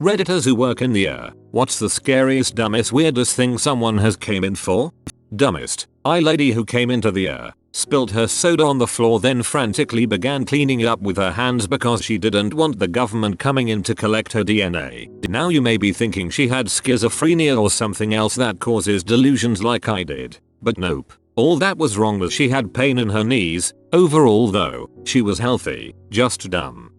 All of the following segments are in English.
Redditors who work in the air. What's the scariest, dumbest, weirdest thing someone has came in for? Dumbest. Lady who came into the air, spilled her soda on the floor, then frantically began cleaning it up with her hands because she didn't want the government coming in to collect her DNA. Now you may be thinking she had schizophrenia or something else that causes delusions like I did. But nope. All that was wrong was she had pain in her knees. Overall though, she was healthy, just dumb.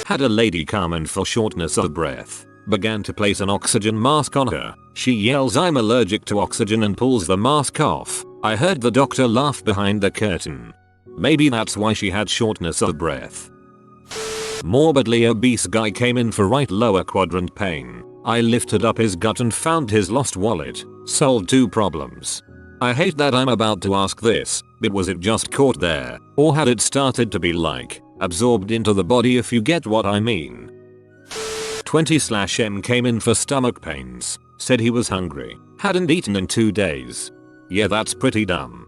Had a lady come in for shortness of breath. Began to place an oxygen mask on her. She yells I'm allergic to oxygen and pulls the mask off. I heard the doctor laugh behind the curtain. Maybe that's why she had shortness of breath. Morbidly obese guy came in for right lower quadrant pain. I lifted up his gut and found his lost wallet. Solved 2 problems. I hate that I'm about to ask this, but was it just caught there, or had it started to be like, absorbed into the body, if you get what I mean? 20/M came in for stomach pains. Said he was hungry. Hadn't eaten in 2 days. Yeah, that's pretty dumb.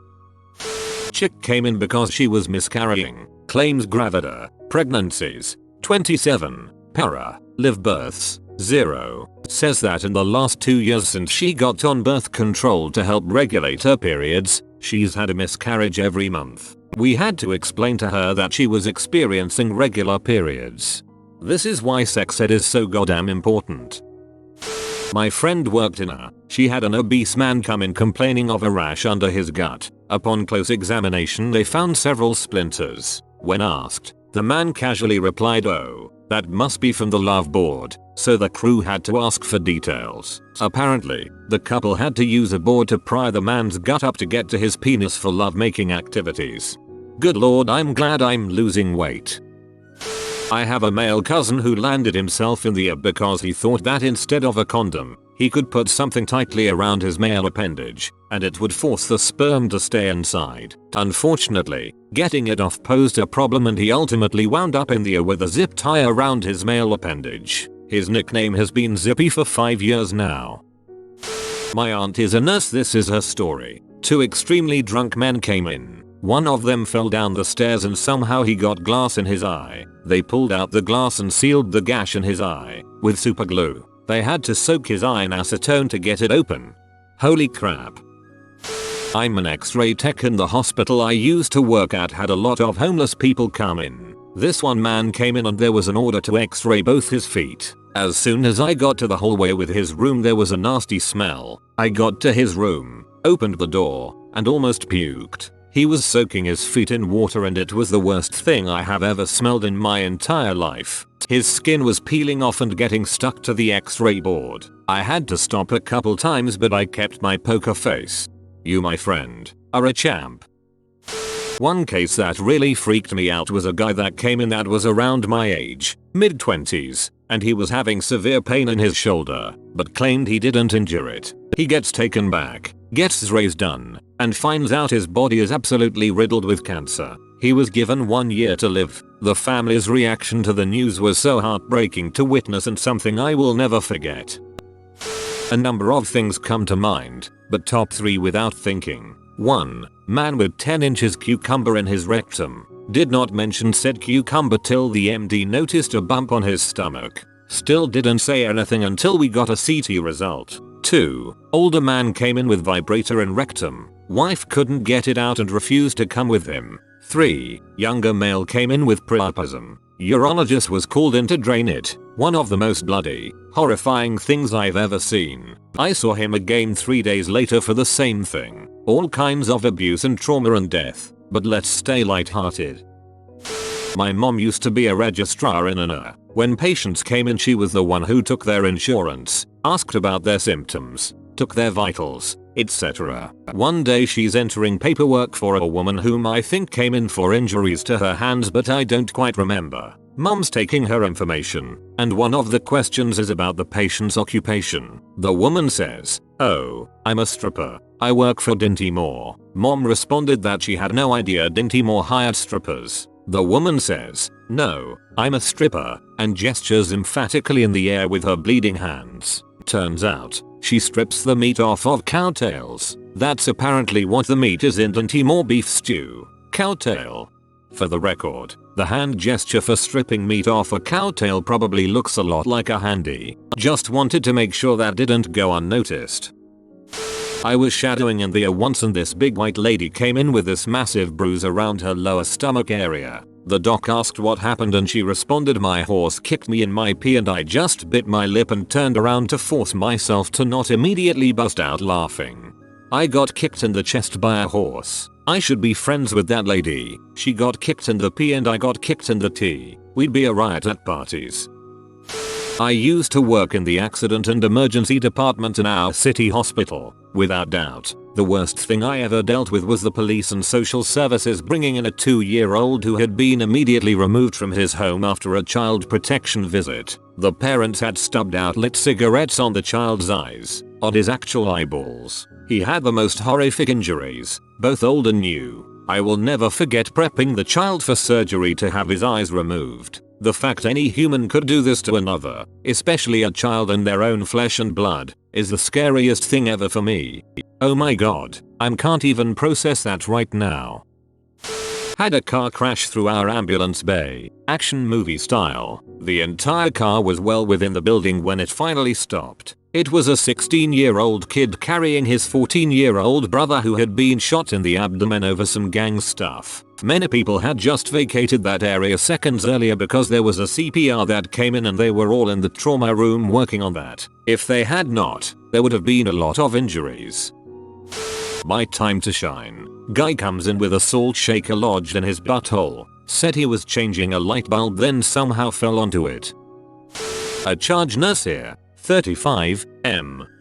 Chick came in because she was miscarrying. Claims gravida. Pregnancies. 27. Para. Live births. 0. Says that in the last 2 years since she got on birth control to help regulate her periods, she's had a miscarriage every month. We had to explain to her that she was experiencing regular periods. This is why sex ed is so goddamn important. My friend worked in a. She had an obese man come in complaining of a rash under his gut. Upon close examination they found several splinters. When asked, the man casually replied, "Oh, that must be from the love board." So the crew had to ask for details. Apparently, the couple had to use a board to pry the man's gut up to get to his penis for lovemaking activities. Good lord, I'm glad I'm losing weight. I have a male cousin who landed himself in the air because he thought that instead of a condom, he could put something tightly around his male appendage, and it would force the sperm to stay inside. Unfortunately, getting it off posed a problem and he ultimately wound up in the air with a zip tie around his male appendage. His nickname has been Zippy for 5 years now. My aunt is a nurse. This is her story. 2 extremely drunk men came in. One of them fell down the stairs and somehow he got glass in his eye. They pulled out the glass and sealed the gash in his eye with super glue. They had to soak his eye in acetone to get it open. Holy crap. I'm an X-ray tech and the hospital I used to work at had a lot of homeless people come in. This one man came in and there was an order to X-ray both his feet. As soon as I got to the hallway with his room there was a nasty smell. I got to his room, opened the door, and almost puked. He was soaking his feet in water and it was the worst thing I have ever smelled in my entire life. His skin was peeling off and getting stuck to the X-ray board. I had to stop a couple times but I kept my poker face. You, my friend, are a champ. One case that really freaked me out was a guy that came in that was around my age, mid-20s, and he was having severe pain in his shoulder, but claimed he didn't injure it. He gets taken back, gets x-rays done, and finds out his body is absolutely riddled with cancer. He was given 1 year to live. The family's reaction to the news was so heartbreaking to witness and something I will never forget. A number of things come to mind, but top 3 without thinking. 1. Man with 10 inches cucumber in his rectum. Did not mention said cucumber till the MD noticed a bump on his stomach. Still didn't say anything until we got a CT result. 2. Older man came in with vibrator in rectum. Wife couldn't get it out and refused to come with him. 3. Younger male came in with priapism. Urologist was called in to drain it. One of the most bloody, horrifying things I've ever seen. I saw him again 3 days later for the same thing. All kinds of abuse and trauma and death, but let's stay lighthearted. My mom used to be a registrar in an ER. When patients came in she was the one who took their insurance, asked about their symptoms, took their vitals, etc. One day she's entering paperwork for a woman whom I think came in for injuries to her hands but I don't quite remember. Mom's taking her information, and one of the questions is about the patient's occupation. The woman says, "Oh, I'm a stripper. I work for Dinty Moore." Mom responded that she had no idea Dinty Moore hired strippers. The woman says, "No, I'm a stripper," and gestures emphatically in the air with her bleeding hands. Turns out, she strips the meat off of cow tails. That's apparently what the meat is in Dinty Moore beef stew. Cow tail. For the record, The hand gesture for stripping meat off a cow tail probably looks a lot like a handy. Just wanted to make sure that didn't go unnoticed. I was shadowing in the once and this big white lady came in with this massive bruise around her lower stomach area. The doc asked what happened and she responded, my horse kicked me in my pee and I just bit my lip and turned around to force myself to not immediately bust out laughing. I got kicked in the chest by a horse. I should be friends with that lady. She got kicked in the pee and I got kicked in the tea. We'd be a riot at parties. I used to work in the accident and emergency department in our city hospital. Without doubt, the worst thing I ever dealt with was the police and social services bringing in a 2-year-old who had been immediately removed from his home after a child protection visit. The parents had stubbed out lit cigarettes on the child's eyes, on his actual eyeballs. He had the most horrific injuries, both old and new. I will never forget prepping the child for surgery to have his eyes removed. The fact any human could do this to another, especially a child in their own flesh and blood, is the scariest thing ever for me. Oh my god, I can't even process that right now. Had a car crash through our ambulance bay, action movie style. The entire car was well within the building when it finally stopped. It was a 16-year-old kid carrying his 14-year-old brother who had been shot in the abdomen over some gang stuff. Many people had just vacated that area seconds earlier because there was a CPR that came in and they were all in the trauma room working on that. If they had not, there would have been a lot of injuries. My time to shine. Guy comes in with a salt shaker lodged in his butthole. Said he was changing a light bulb then somehow fell onto it. A charge nurse here. 35,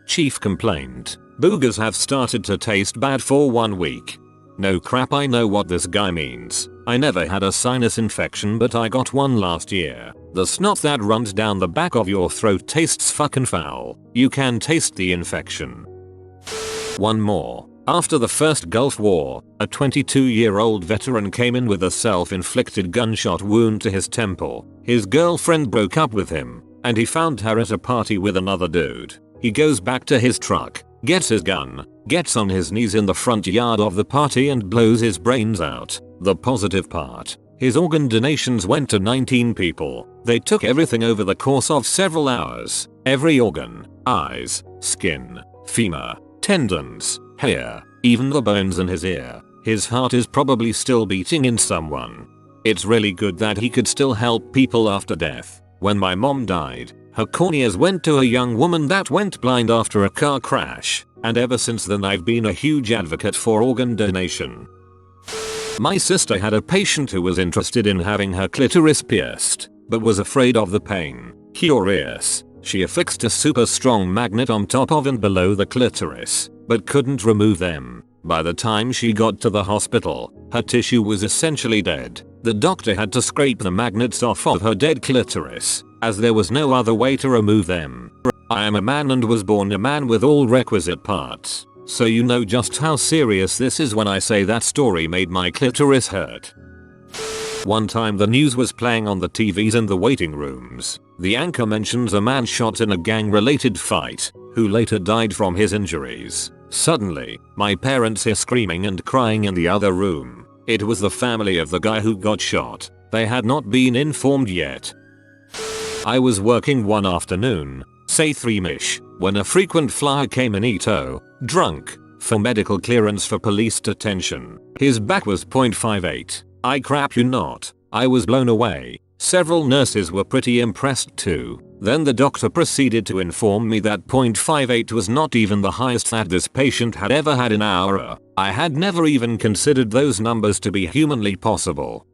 Chief complained. Boogers have started to taste bad for 1 week. No crap, I know what this guy means. I never had a sinus infection but I got one last year. The snot that runs down the back of your throat tastes fucking foul. You can taste the infection. One more. After the first Gulf War, a 22-year-old veteran came in with a self-inflicted gunshot wound to his temple. His girlfriend broke up with him, and he found her at a party with another dude. He goes back to his truck, gets his gun, gets on his knees in the front yard of the party and blows his brains out. The positive part. His organ donations went to 19 people. They took everything over the course of several hours. Every organ, eyes, skin, femur, tendons, hair, even the bones in his ear. His heart is probably still beating in someone. It's really good that he could still help people after death. When my mom died, her corneas went to a young woman that went blind after a car crash, and ever since then I've been a huge advocate for organ donation. My sister had a patient who was interested in having her clitoris pierced, but was afraid of the pain. Curious, she affixed a super strong magnet on top of and below the clitoris, but couldn't remove them. By the time she got to the hospital, her tissue was essentially dead. The doctor had to scrape the magnets off of her dead clitoris, as there was no other way to remove them. I am a man and was born a man with all requisite parts, so you know just how serious this is when I say that story made my clitoris hurt. One time the news was playing on the TVs in the waiting rooms. The anchor mentions a man shot in a gang-related fight, who later died from his injuries. Suddenly, my parents hear screaming and crying in the other room. It was the family of the guy who got shot. They had not been informed yet. I was working one afternoon, say 3-ish, when a frequent flyer came in drunk, for medical clearance for police detention. His back was .58. I crap you not. I was blown away. Several nurses were pretty impressed too. Then the doctor proceeded to inform me that .58 was not even the highest that this patient had ever had in our. I had never even considered those numbers to be humanly possible.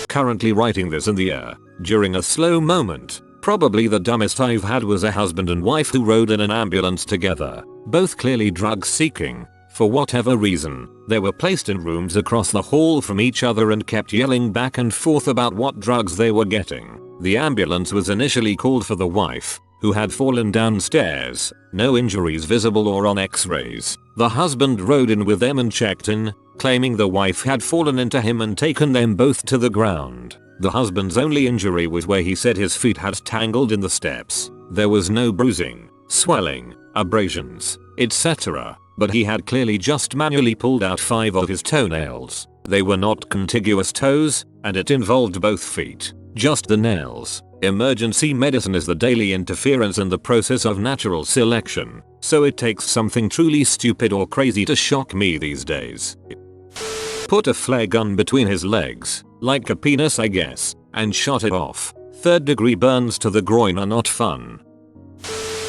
Currently writing this in the air, during a slow moment. Probably the dumbest I've had was a husband and wife who rode in an ambulance together, both clearly drug seeking. For whatever reason, they were placed in rooms across the hall from each other and kept yelling back and forth about what drugs they were getting. The ambulance was initially called for the wife, who had fallen downstairs, no injuries visible or on x-rays. The husband rode in with them and checked in, claiming the wife had fallen into him and taken them both to the ground. The husband's only injury was where he said his feet had tangled in the steps. There was no bruising, swelling, abrasions, etc. But he had clearly just manually pulled out 5 of his toenails. They were not contiguous toes, and it involved both feet, just the nails. Emergency medicine is the daily interference in the process of natural selection, so it takes something truly stupid or crazy to shock me these days. Put a flare gun between his legs, like a penis I guess, and shot it off. 3rd-degree burns to the groin are not fun.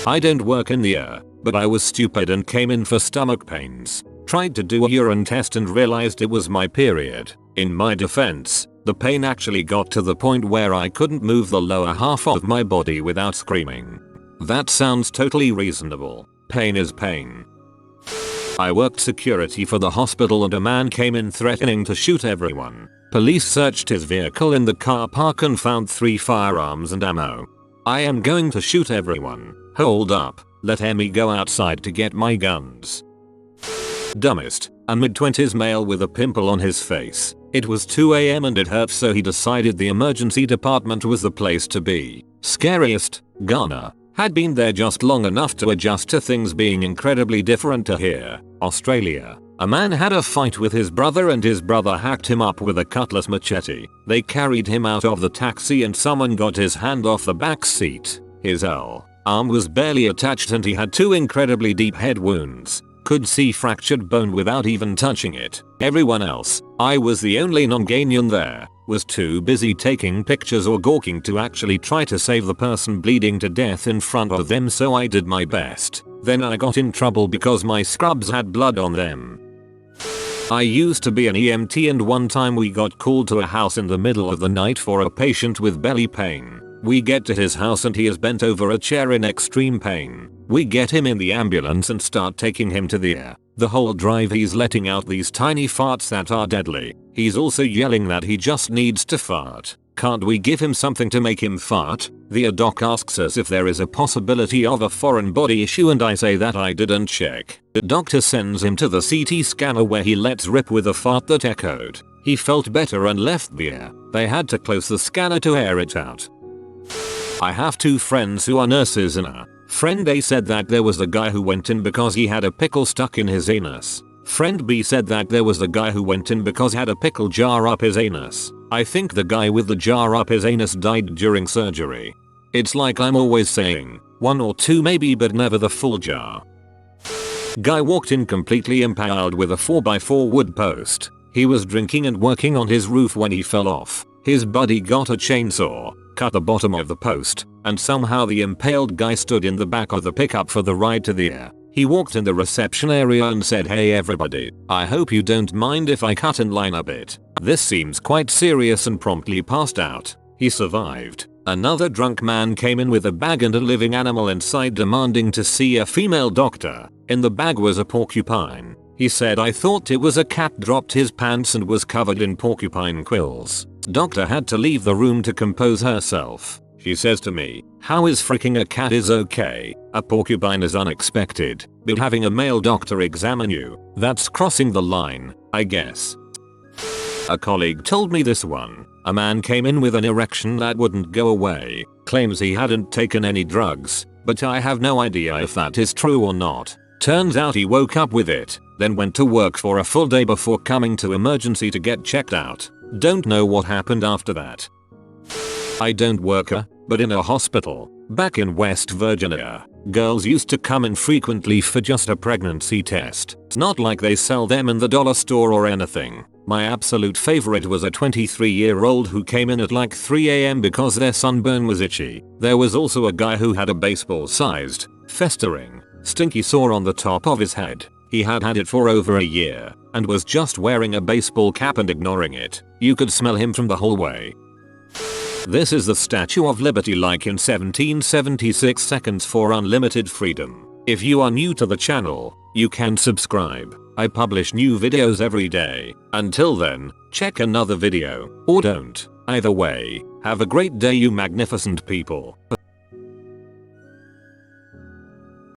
I don't work in the air, but I was stupid and came in for stomach pains. Tried to do a urine test and realized it was my period. In my defense, the pain actually got to the point where I couldn't move the lower half of my body without screaming. That sounds totally reasonable. Pain is pain. I worked security for the hospital and a man came in threatening to shoot everyone. Police searched his vehicle in the car park and found 3 firearms and ammo. I am going to shoot everyone. Hold up, let me go outside to get my guns. Dumbest, a mid-20s male with a pimple on his face. It was 2 AM and it hurt, so he decided the emergency department was the place to be. Scariest, Ghana. Had been there just long enough to adjust to things being incredibly different to here. Australia. A man had a fight with his brother and his brother hacked him up with a cutlass machete. They carried him out of the taxi and someone got his hand off the back seat. His arm was barely attached and he had 2 incredibly deep head wounds. Could see fractured bone without even touching it. Everyone else, I was the only non-Ghanaian there, was too busy taking pictures or gawking to actually try to save the person bleeding to death in front of them, so I did my best. Then I got in trouble because my scrubs had blood on them. I used to be an EMT and one time we got called to a house in the middle of the night for a patient with belly pain. We get to his house and he is bent over a chair in extreme pain. We get him in the ambulance and start taking him to the ER. The whole drive he's letting out these tiny farts that are deadly. He's also yelling that he just needs to fart. Can't we give him something to make him fart? The doc asks us if there is a possibility of a foreign body issue and I say that I didn't check. The doctor sends him to the CT scanner where he lets rip with a fart that echoed. He felt better and left the ER. They had to close the scanner to air it out. I have 2 friends who are nurses and Friend A said that there was a guy who went in because he had a pickle stuck in his anus. Friend B said that there was a guy who went in because he had a pickle jar up his anus. I think the guy with the jar up his anus died during surgery. It's like I'm always saying, 1 or 2 maybe, but never the full jar. Guy walked in completely impaled with a 4x4 wood post. He was drinking and working on his roof when he fell off. His buddy got a chainsaw, cut the bottom of the post, and somehow the impaled guy stood in the back of the pickup for the ride to the ER. He walked in the reception area and said, "Hey everybody, I hope you don't mind if I cut in line a bit. This seems quite serious," and promptly passed out. He survived. Another drunk man came in with a bag and a living animal inside demanding to see a female doctor. In the bag was a porcupine. He said, "I thought it was a cat," dropped his pants and was covered in porcupine quills. Doctor had to leave the room to compose herself. She says to me, "How is freaking a cat is okay? A porcupine is unexpected, but having a male doctor examine you, that's crossing the line, I guess." A colleague told me this one. A man came in with an erection that wouldn't go away, claims he hadn't taken any drugs, but I have no idea if that is true or not. Turns out he woke up with it, then went to work for a full day before coming to emergency to get checked out. Don't know what happened after that. I don't work but in a hospital. Back in West Virginia, girls used to come in frequently for just a pregnancy test. It's not like they sell them in the dollar store or anything. My absolute favorite was a 23-year-old who came in at like 3 AM because their sunburn was itchy. There was also a guy who had a baseball-sized, festering, stinky sore on the top of his head. He had had it for over a year and was just wearing a baseball cap and ignoring it. You could smell him from the hallway. This is the Statue of Liberty like in 1776 seconds for unlimited freedom. If you are new to the channel, you can subscribe. I publish new videos every day. Until then, check another video, or don't. Either way, have a great day you magnificent people.